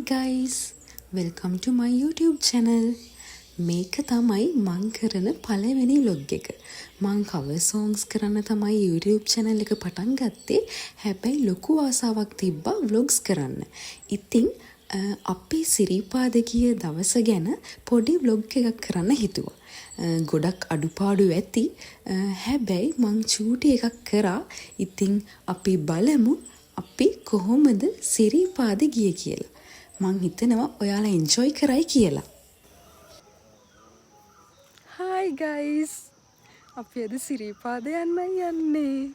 guys, welcome to my YouTube channel. මේක තමයි මං කරන පළවෙනි vlog එක. මං cover songs කරන්න තමයි YouTube channel එක පටන් ගත්තේ. හැබැයි ලොකු ආසාවක් තිබ්බා vlogs කරන්න. ඉතින් අපි සිරිපාද ගිය දවස ගැන පොඩි vlog එකක් කරන්න හිතුවා. ගොඩක් අඩුපාඩු ඇති. හැබැයි මං චූටි එකක් කරා. ඉතින් අපි බලමු අපි කොහොමද සිරිපාද ගියේ කියලා. මං හිතනවා ඔයාලා enjoy කරයි කියලා. Hi guys. අපි අද සිරිපාද යන්නයි යන්නේ.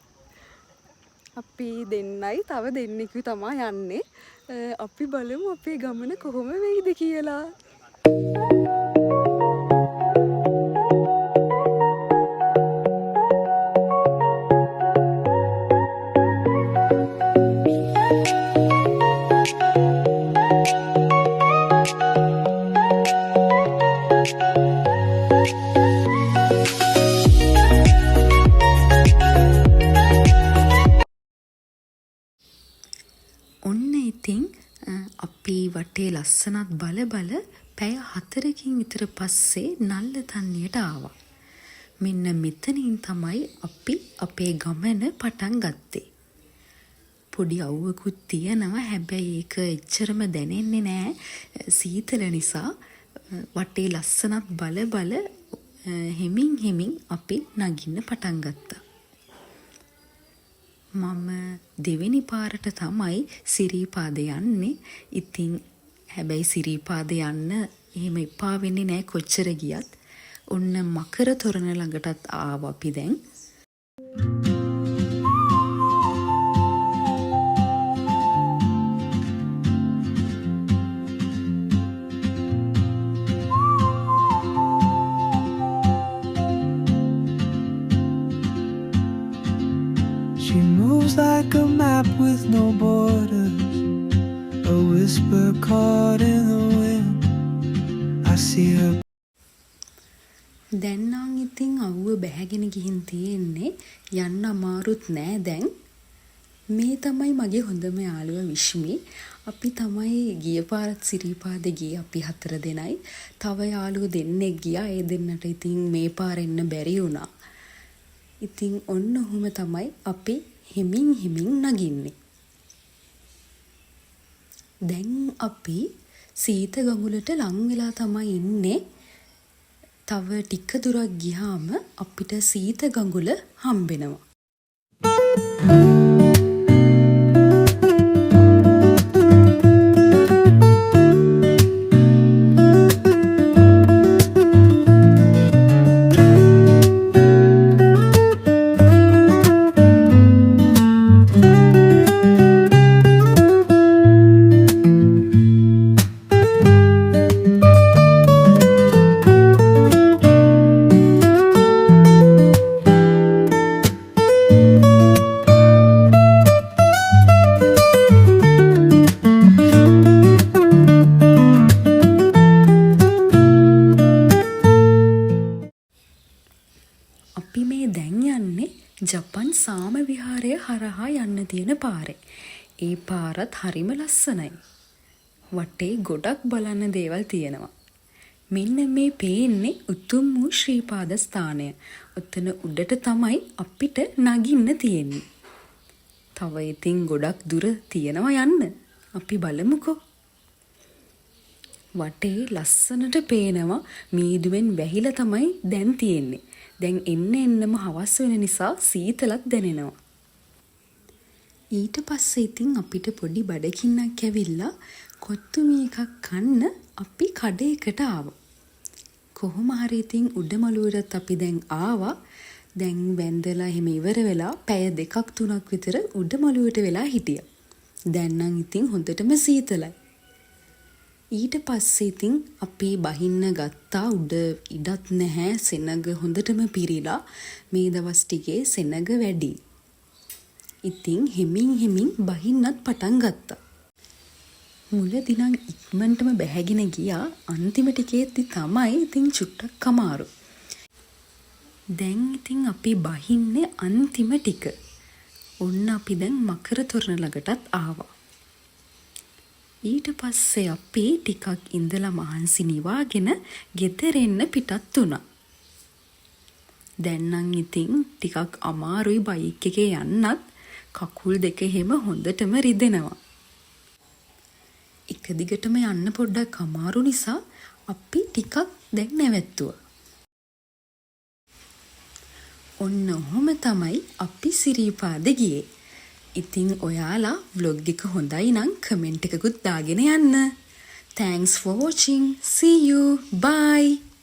අපි දෙන්නයි තව දෙන්නෙකුයි තමයි යන්නේ. අපි බලමු අපේ ගමන කොහොම වෙයිද කියලා. අපි වටේ ලස්සනත් බල පැය 4කින් විතර පස්සේ නල්ල තන්නියට ආවා. මෙන්න මෙතනින් තමයි අපි අපේ ගමන පටන් ගත්තේ. පොඩි අවුවකුත් තියෙනවා. හැබැයි ඒක එච්චරම දැනෙන්නේ නෑ. සීතල නිසා වටේ ලස්සනත් බල හෙමින් අපි නගින්න පටන් ගත්තා. මම දෙවෙනි පාරට තමයි සිරිපාද යන්නේ. ඉතින් හැබැයි සිරිපාද යන්න එහෙම එපා වෙන්නේ නැහැ කොච්චර ගියත්. ඔන්න මකර තොරණ ළඟටත් ආවා අපි දැන්. She moves like a map with no borders, a whisper caught in the wind. I see her. දැන් නම් ඉතින් අවුව බැහැගෙන ගිහින් තියෙන්නේ. යන්න අමාරුත් නෑ දැන්. මේ තමයි මගේ හොඳම යාළුවා විශ්මි. අපි තමයි ගිය පාරත් සිරිපාද ගියේ අපි 4 දෙනයි. තව යාළුවෝ දෙන්නෙක් ගියා. ඒ දෙන්නට ඉතින් මේ පාර එන්න බැරි වුණා. ඉතින් ඔන්න ඔහොම තමයි අපි හිමින් නගින්නේ. දැන් අපි සීත ගඟුලට ලං වෙලා තමයි ඉන්නේ. තව ටික දුරක් ගියාම අපිට සීත ගඟුල හම්බෙනවා. අපි මේ දැන් යන්නේ ජපන් සාම විහාරය හරහා යන්න තියෙන පාරේ. ඒ පාරත් හරිම ලස්සනයි. වටේ ගොඩක් බලන්න දේවල් තියෙනවා. මෙන්න මේ පේන්නේ උතුම් වූ ශ්‍රීපාද ස්ථානය. ඔතන උඩට තමයි අපිට නගින්න තියෙන්නේ. තව ඉතින් ගොඩක් දුර තියෙනවා යන්න. අපි බලමුකෝ. වටේ ලස්සනට පේනවා. මීදුවෙන් වැහිලා තමයි දැන් තියෙන්නේ. දැන් එන්නම හවස් වෙන නිසා සීතලක් දැනෙනවා. ඊට පස්සේ ඉතින් අපිට පොඩි බඩගින්නක් ඇවිල්ලා කොත්තුමි එකක් කන්න අපි කඩේකට ආවා. කොහොම හරි ඉතින් උඩමළුවටත් අපි දැන් ආවා. දැන් වැන්දලා එහෙම ඉවර වෙලා පැය 2-3ක් විතර උඩමළුවට වෙලා හිටියා. දැන් නම් ඉතින් හොඳටම සීතලයි. ඊට පස්සේ ඉතින් අපි බහින්න ගත්තා. උඩ ඉඩත් නැහැ. සෙනඟ හොඳටම පිරීලා. මේ දවස් ටිකේ සෙනඟ වැඩි. ඉතින් හෙමින් බහින්නත් පටන් ගත්තා. මුලදී නම් ඉක්මනටම බැහැගෙන ගියා. අන්තිම ටිකේදී තමයි ඉතින් චුට්ටක් අමාරු. දැන් ඉතින් අපි බහින්නේ අන්තිම ටික. ඔන්න අපි දැන් මකර තොරණ ළඟටත් ආවා. ඊට පස්සේ අපි ටිකක් ඉඳලා මහන්සි නිවාගෙන ගෙදර එන්න පිටත් වුණා. දැන් නම් ඉතින් ටිකක් අමාරුයි බයික් එකේ යන්නත්. කකුල් දෙක එහෙම හොඳටම රිදෙනවා. එක දිගටම යන්න පොඩ්ඩක් අමාරු නිසා අපි ටිකක් දැන් නැවැත්තුවා. ඔන්න ඔහොම තමයි අපි සිරීපාද ගියේ. ඉතින් ඔයාලා vlog එක හොඳයි නම් කමෙන්ට් එකකුත් දාගෙන යන්න. Thanks for watching. See you. Bye.